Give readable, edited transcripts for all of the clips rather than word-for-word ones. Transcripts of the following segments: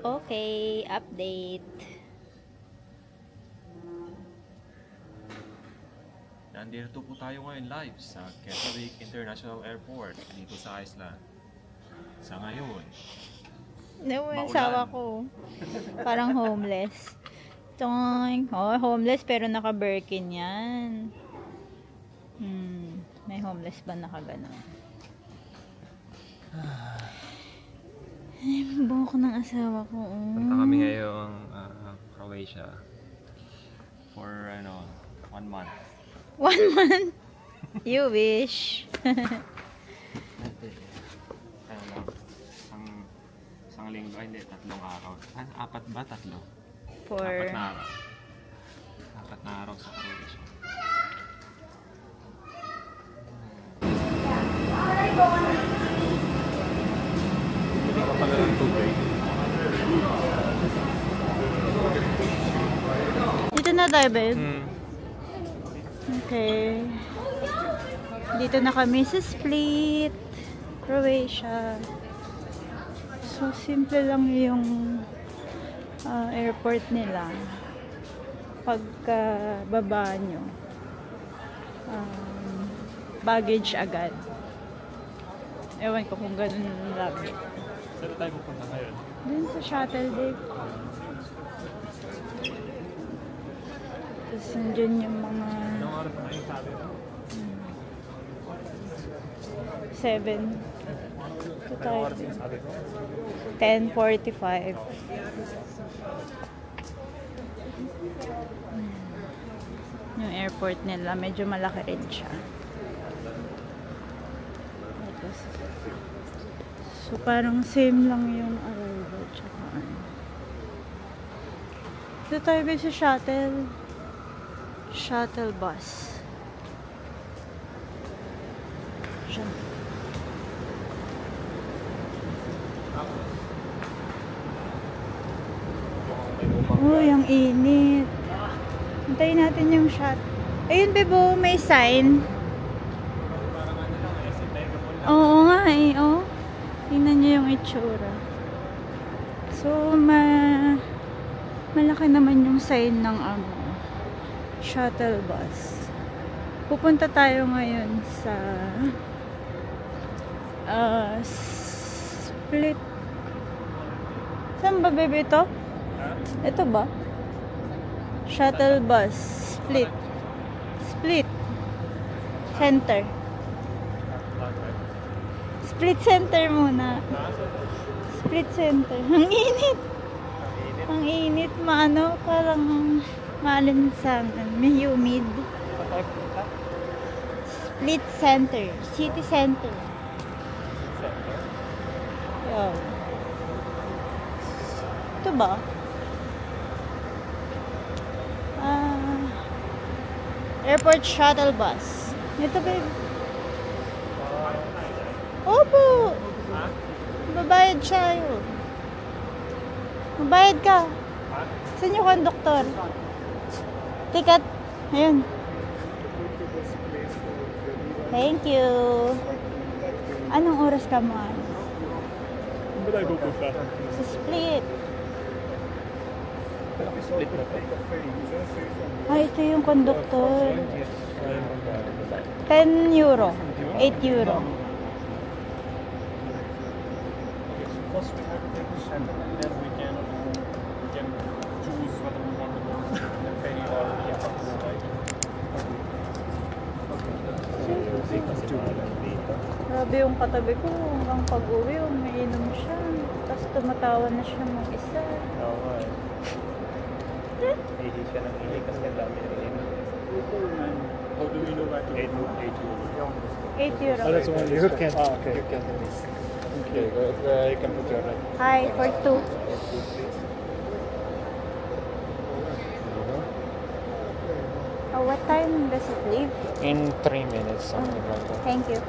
Okay, update. Nandito po tayo ngayon live sa Kettawik International Airport dito sa Iceland. Sa ngayon, Yung sawa ko. Parang homeless. Toing. Oh, homeless pero naka-Birkin yan. May homeless ba nakaganon? Ay, buhok ng asawa ko. punta kami ngayong Croatia for 1 month. 1 month? You wish. Isang linggo, hindi, 3 araw. 4 ba? 3? For... 4 na araw. 4 na araw sa Croatia. Dito na tayo, babe. Okay. Dito na kami sa Split, Croatia. So, simple lang yung airport nila. Pagka baba nyo, baggage agad. Ewan ko kung ganun lagi. Saan tayo pupunta ngayon? Dun sa shuttle deck. Tapos nandyan yung mga... Anong oras na yung sabi mo? 7. Ito tayo. Anong oras yung sabi mo? 10:45. Yung airport nila, medyo malaki rin siya. So, parang same lang yung arrival. Tsaka ano. Ito tayo ba sa shuttle? Shuttle bus. Diyan. Uy, ang init. Hintayin natin yung shot. Ayun, bebo, may sign. Oo nga eh, oh. Tingnan nyo yung itsura. So, malaki naman yung sign ng shuttle bus. Pupunta tayo ngayon sa Split. Saan ba, bebe, ito? Ito ba? Shuttle bus. Split. Split. Center. Split center muna. Split center. Ang init. Ang init. Maano, parang maalinsangan. May humid. Split center. City center. Yan. Ito ba? Airport shuttle bus. Ito, babe. Opo! Mabayad siya yun. Mabayad ka. Saan yung konduktor? Ticket. Ayun. Thank you. Anong oras ka mo? Saan ba tayo pupunta? Sa Split. Split na tayo. Ito yung konduktor. 10 euro. 8 euro. First we have to take the shuttle and then we can choose whether we want to go the ferry or the Grabe yung katabi ko. Hanggang pag-uwi, umiinom siya. Tapos tumatawa na siya mag-isa. Oo nga eh. Ihi siya ng ihi kasi ang dami ng ihi. How do we know that? 8 euro. 8 euro. Oh, that's one you can. Ah, okay. You can. Okay, you can put your red. Hi, for 2. Oh, what time does it leave? In 3 minutes, something like that. Thank you.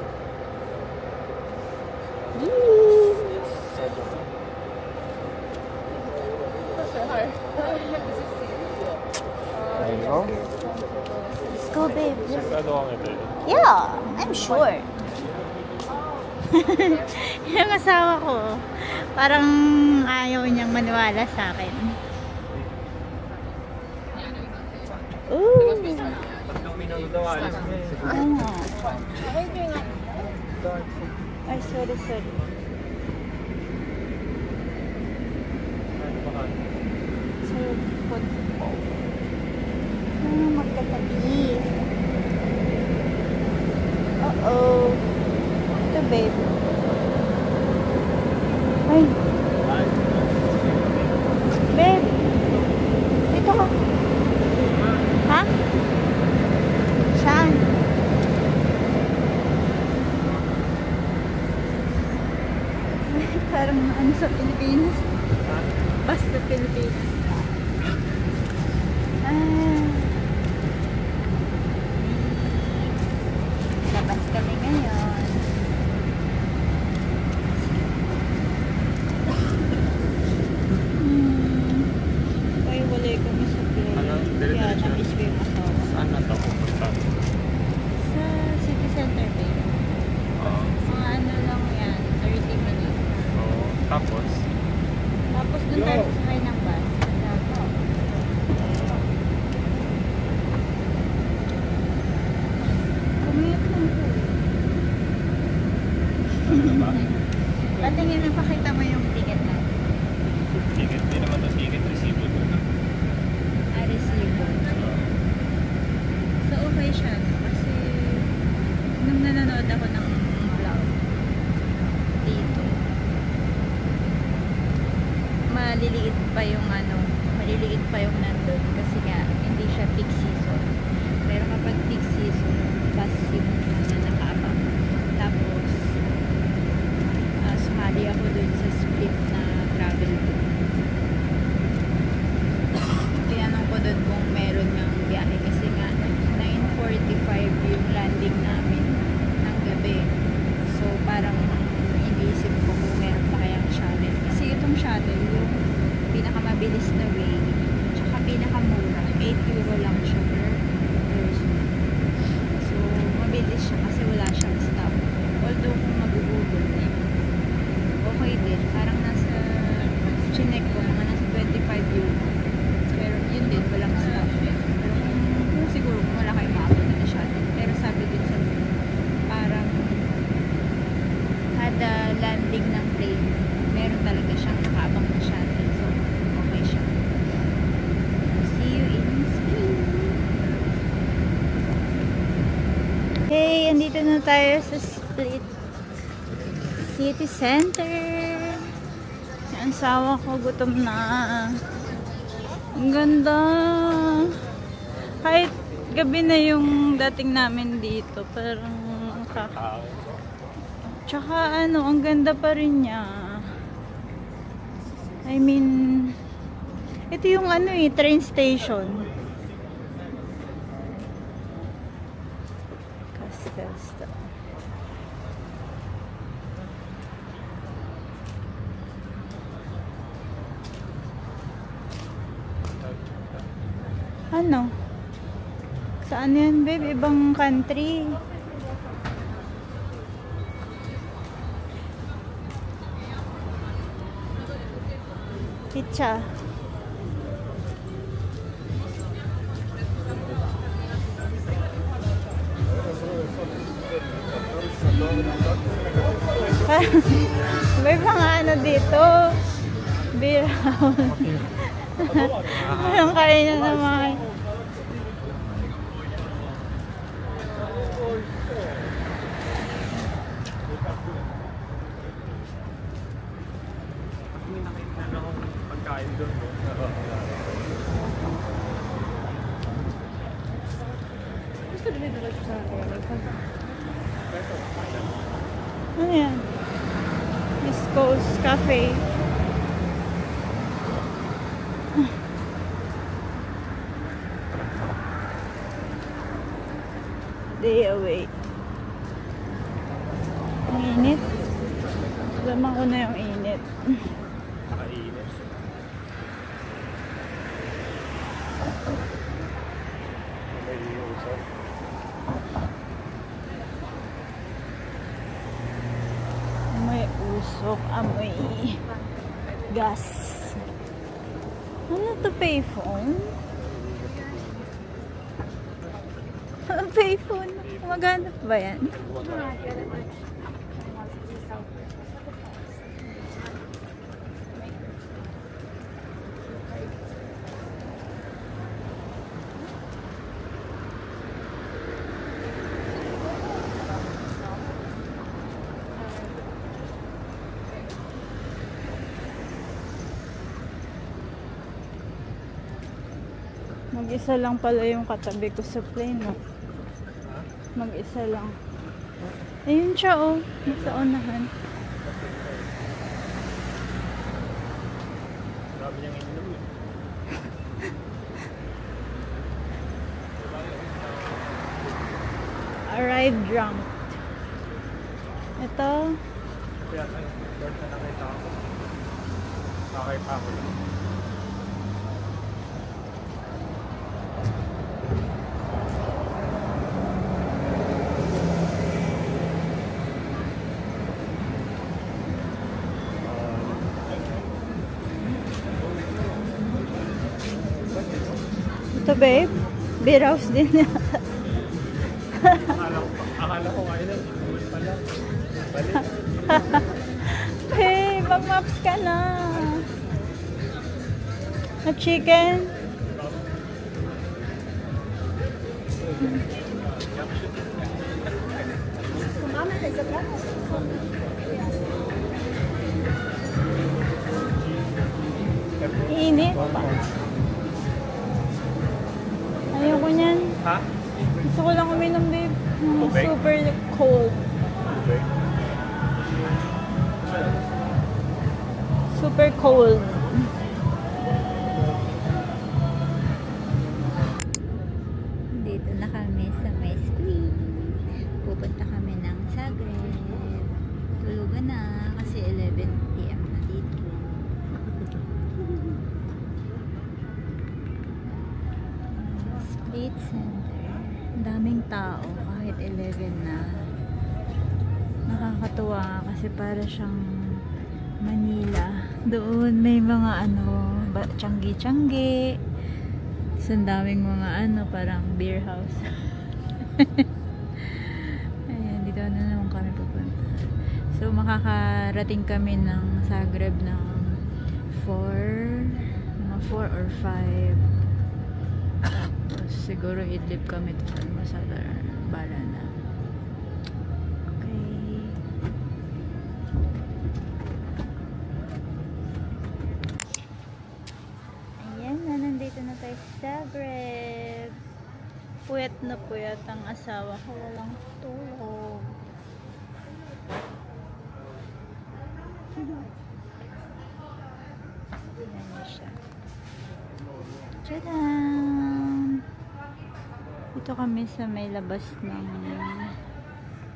There you go. Let's go, babe. Sigurado ka nga tayo. Yeah, I'm sure. Yung asawa ko, parang ayaw niyang maniwala maniwala sa akin. Ooh! Ay, sorry. Magkatabi. Uh-oh. Ito, babe. Ay. Babe. Dito ka. Ha? Saan? Parang ano sa Pilipinas. Basta Pilipinas. Labas kami ngayon. Ay, wala kami sa play. Kaya na-miss ko yung asawa. Saan na ito pupunta? Sa city center, babe. Mga ano lang yan, 30 minutes. Tapos? Tapos dun tayo sakay ng bus. Patingin na pakita mo yung ticket na. Ticket, di naman ito ticket, resibo ito. Resibo. So okay siya, no? Kasi nung nanonood ako ng vlog dito, maliliit pa yung nandun kasi nga hindi siya peak season. Pero kapag peak season, bus yung na nakaabang. Tapos sumali ako dun sa split na travel tour. Tinanong ko dun kung meron ng biyahe kasi nga 9:45 yung landing namin ng gabi. So parang iniisip ko kung meron pa kayang shuttle. Kasi itong shuttle yung pinakamabilis na way tsaka pinakamura. 8 euro lang siya per person. So mabilis siya kasi wala siyang stop. Although kung mag-google okay din. Parang nasa chinek ko mga nasa 25 euro. Pero yun din, walang stop. Pero kung siguro kung wala kayong maabot na shuttle. Pero sabi din sa parang kada landing ng plane, meron talaga siyang nakaabang na shuttle. So, okay siya. See you in Spain. Hey, andito na tayo sa Split City Center. Ang asawa ko gutom na. Ang ganda. Kahit gabi na yung dating namin dito, parang tsaka ano, ang ganda pa rin niya. I mean, ito yung ano train station. Casta. Ano? Saan yan, babe? Ibang country. Pizza. May mga ano dito. Beer house. Anong kaya niya naman? Pagkain doon. Gusto rin nila sa akin. Ano yan? East Coast Cafe. Day away. Ang init. Lamang ko na yung init. Nakainis. May usap. Amoy usok, amoy gas. Ano to, payphone? Payphone? Maganda ba yan? Mag-isa lang pala yung katabi ko sa plane, no? Mag-isa lang. Ayun siya, oh. Nasa unahan. Grabe niyang ininom eh. Arrived drunk. Ito. Kaya tayo, short na nakita ako. Nakita ako lang. Ito, babe. Beer house din yata. Akala ko kayo lang, inuwi pala. Balik. Hey, mag-maps ka na. A chicken. Init pa. Ayoko niyan. Ha? Gusto ko lang uminom, babe. Tubig? Super cold. Tubig? Super cold. Dito na kami sa may screen. Pupunta kami ng Zagreb. Tulugan na kasi 11 PM na dito. Split Center. Ang daming tao kahit 11 na. Nakakatuwa kasi para siyang Manila. Doon may mga tiyanggi-tiyanggi. Ang daming mga parang beer house. Ayan, dito na naman kami pupunta. So, makakarating kami ng Zagreb ng 4 or 5. Tapos, siguro idlip kami to sa Masadar. Bala na. Okay. Ayan na, nandito na tayo sa Zagreb. Puyat na puyat ang asawa ko. Walang tulog. Ayan na siya. Tadaan! Dito kami sa may labas ng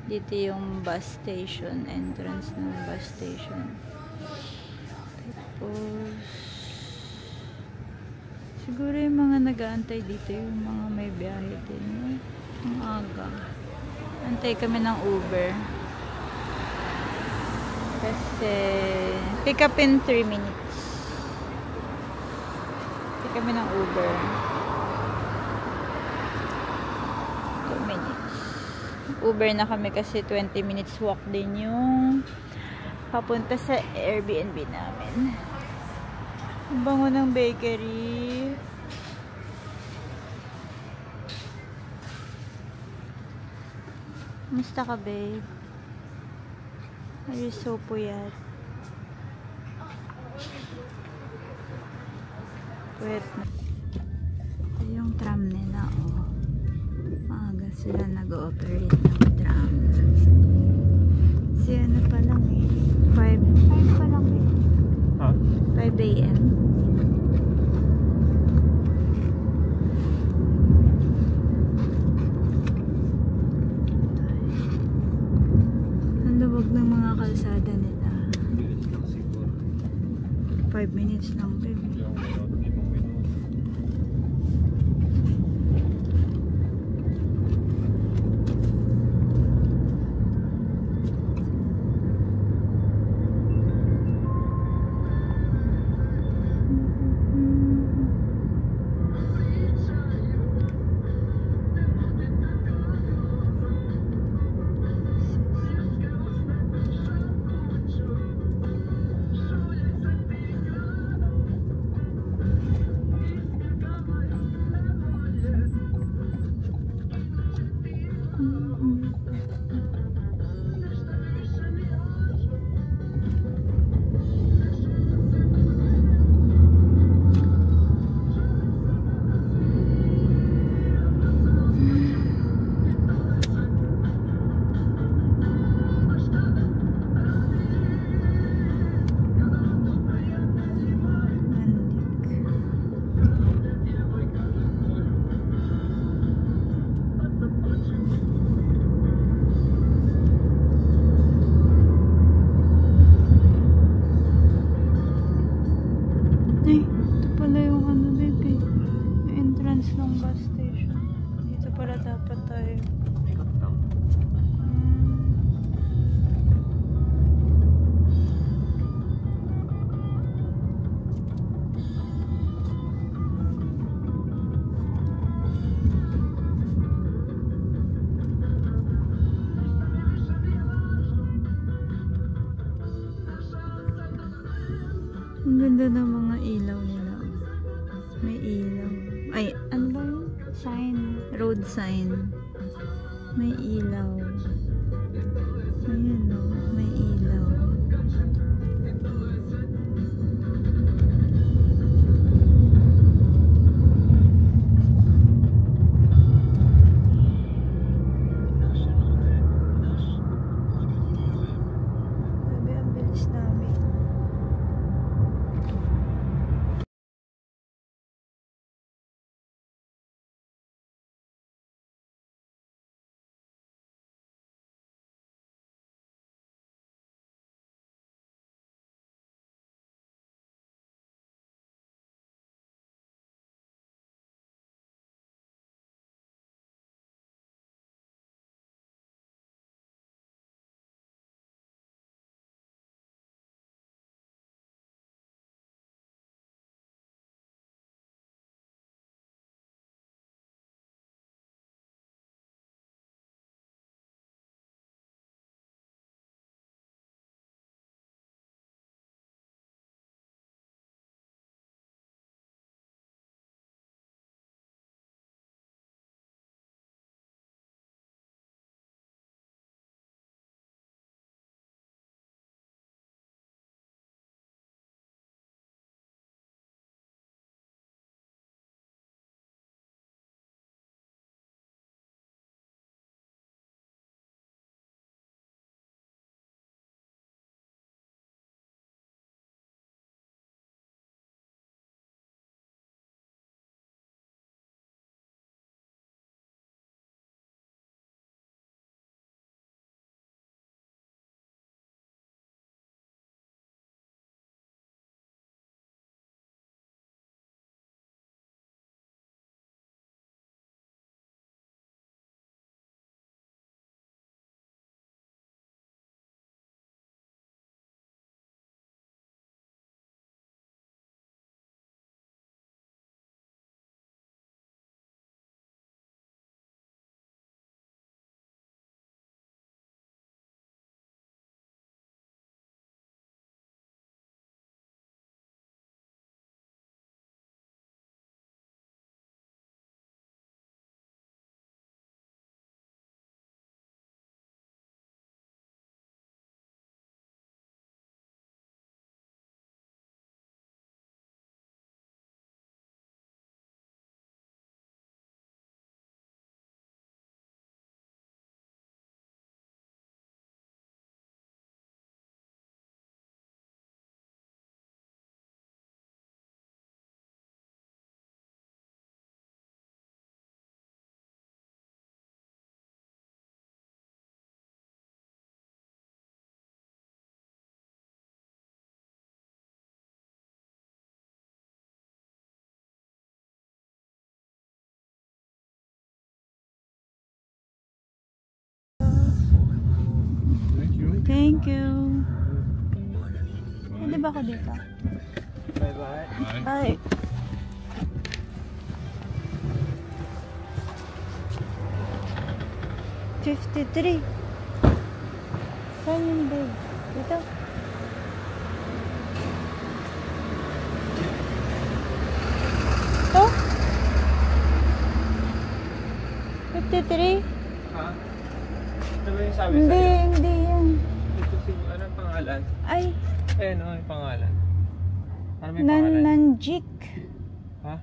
dito yung bus station, entrance ng bus station. Tapos siguro yung mga nag-aantay dito yung mga may biyahe din, no? Ang aga. Antay kami ng Uber kasi pick up in 3 minutes. Pick kami ng Uber 2 minutes. Uber na kami kasi 20 minutes walk din yung papunta sa Airbnb namin. Ang bango ng bakery. Musta ka, babe? Are you so puyat? Puyat na. Ito yung tram nila, oh. Maaga sila nag-ooperate ng tram. Kasi ano pa lang eh. 5 pa lang eh. Ha? 5 AM. Ang luwag ng mga kalsada nila. 5 minutes lang, babe. Ay, ito pala yung ano, baby. Yung entrance ng bus station. Dito pala dapat tayo. Ikot lang. Ang ganda ng mga ilaw nila. May ilaw. Ay, ano ba yun? Sign. Road sign. May ilaw. Ayan o. May ilaw. Sabi, ang bilis namin. Thank you. Pwede ba ako dito? Bye-bye. Bye. $53. Saan yung bag? Dito? Ito? 53? Ha? Ano ba yung sabi Hindi, sa'yo? hindi yan. Ito si, anong pangalan? Ay, Ayun, ano yung pangalan? Ano may pangalan? Nanjik. Ha?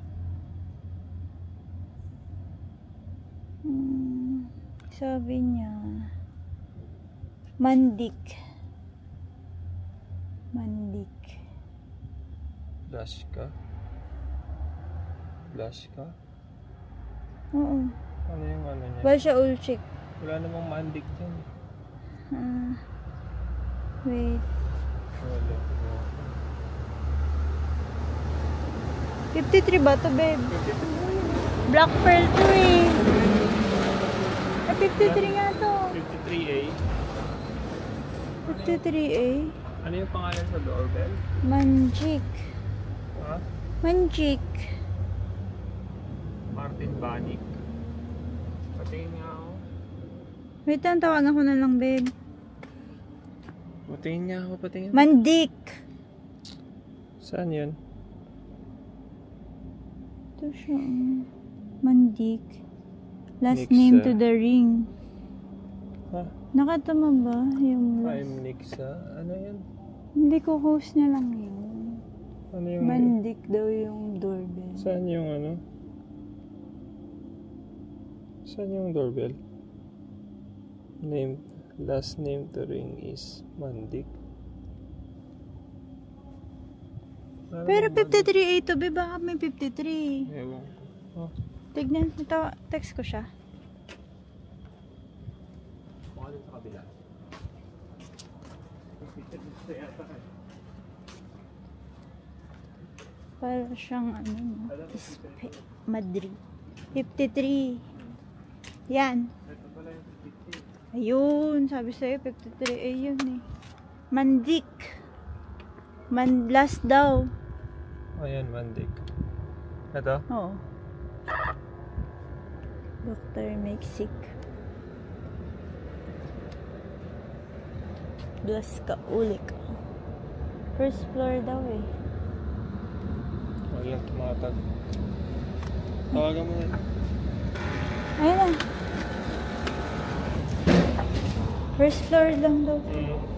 Sabi niya, Mandik. Mandik. Blush ka? Blush ka? Oo. Ano yung ano niya? Balsha Ulchik. Wala namang mandik dyan. Wait. Wala. 53 ba to, babe? Black Pearl to eh. Ay, 53 nga to. 53A. 53A. Ano yung pangalan sa doorbell? Manjik. Ha? Manjik. Martin Banik. Patingin nga ako. Wait lang, tawagan ko na lang, babe. Patingin nga ako, patingin. Mandik. Saan yun? Ito siya. Mandik. Last Nixa. name to the ring. Ha? Nakatama ba yung last? I'm Nixa. Ano yun? Hindi ko host niya lang yun. Ano yung... Mandik daw yung doorbell. Saan yung ano? Saan yung doorbell? Name, last name to ring is Mandik. Ano Pero yung 53A to, babe. Baka may 53. Ewan ko. Oh, Tignan, ito, text ko siya. baka dun sa kabila. Para siyang ano, no? Madrid. 53. Yan. Ito pala yung 50. Ayun, sabi sa'yo, 53A yun eh. Mandik. Last daw. Ayan, Mandik. Ito? Oo. Dr. Mexic. Duas ka ulik. First floor daw eh. Huwag lang tumatag. Tawagan mo na. Ayun na. First floor lang daw. Mm.